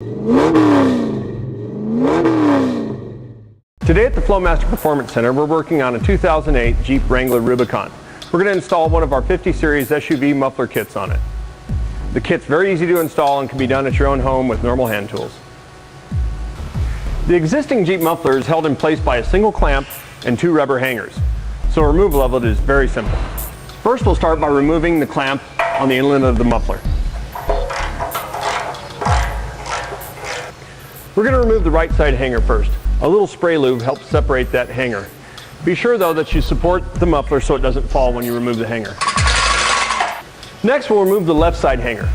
Today at the Flowmaster Performance Center, we're working on a 2008 Jeep Wrangler Rubicon. We're going to install one of our 50 series SUV muffler kits on it. The kit's very easy to install and can be done at your own home with normal hand tools. The existing Jeep muffler is held in place by a single clamp and 2 rubber hangers, so removal of it is very simple. First, we'll start by removing the clamp on the inlet of the muffler. We're going to remove the right side hanger first. A little spray lube helps separate that hanger. Be sure though that you support the muffler so it doesn't fall when you remove the hanger. Next, we'll remove the left side hanger.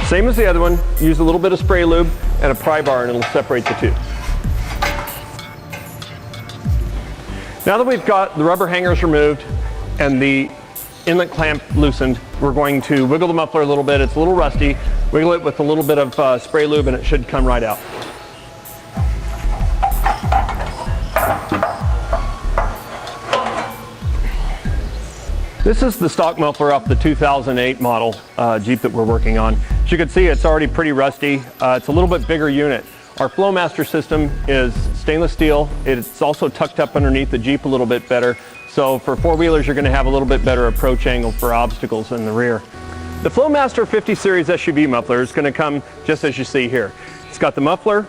Same as the other one, use a little bit of spray lube and a pry bar and it'll separate the two. Now that we've got the rubber hangers removed and the inlet clamp loosened, we're going to wiggle the muffler a little bit. It's a little rusty. Wiggle it with a little bit of spray lube and it should come right out. This is the stock muffler off the 2008 model Jeep that we're working on. As you can see, it's already pretty rusty. It's a little bit bigger unit. Our Flowmaster system is stainless steel. It's also tucked up underneath the Jeep a little bit better. So for four-wheelers, you're going to have a little bit better approach angle for obstacles in the rear. The Flowmaster 50 series SUV muffler is going to come just as you see here. It's got the muffler,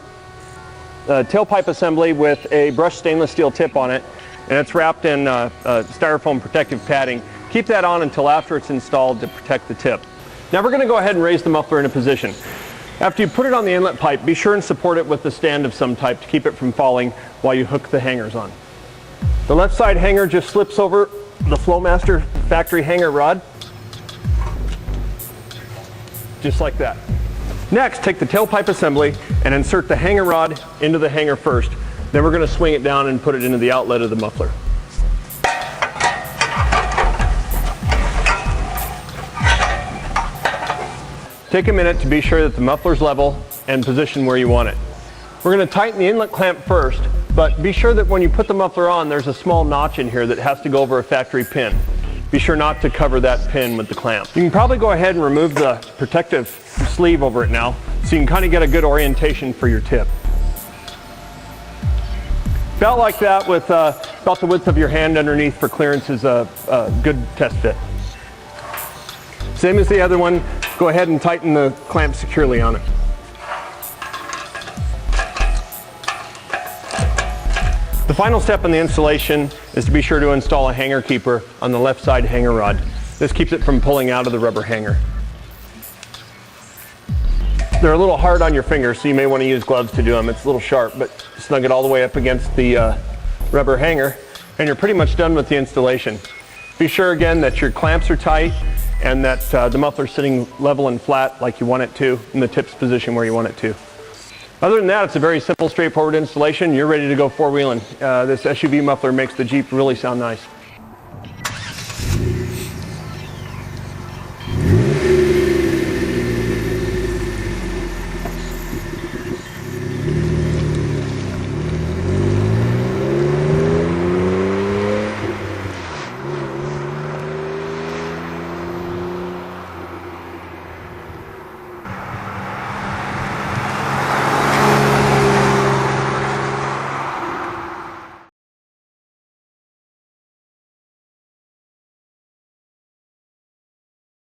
tailpipe assembly with a brushed stainless steel tip on it, and it's wrapped in styrofoam protective padding. Keep that on until after it's installed to protect the tip. Now we're going to go ahead and raise the muffler into position. After you put it on the inlet pipe, be sure and support it with a stand of some type to keep it from falling while you hook the hangers on. The left side hanger just slips over the Flowmaster factory hanger rod, just like that. Next, take the tailpipe assembly and insert the hanger rod into the hanger first. Then we're going to swing it down and put it into the outlet of the muffler. Take a minute to be sure that the muffler's level and positioned where you want it. We're going to tighten the inlet clamp first, but be sure that when you put the muffler on, there's a small notch in here that has to go over a factory pin. Be sure not to cover that pin with the clamp. You can probably go ahead and remove the protective sleeve over it now, so you can kind of get a good orientation for your tip. About like that, with about the width of your hand underneath for clearance is a good test fit. Same as the other one, go ahead and tighten the clamp securely on it. The final step in the installation is to be sure to install a hanger keeper on the left side hanger rod. This keeps it from pulling out of the rubber hanger. They're a little hard on your fingers, so you may want to use gloves to do them. It's a little sharp, but snug it all the way up against the rubber hanger, and you're pretty much done with the installation. Be sure again that your clamps are tight and that the muffler's sitting level and flat like you want it to, and the tip's position where you want it to. Other than that, it's a very simple, straightforward installation. You're ready to go four-wheeling. This SUV muffler makes the Jeep really sound nice.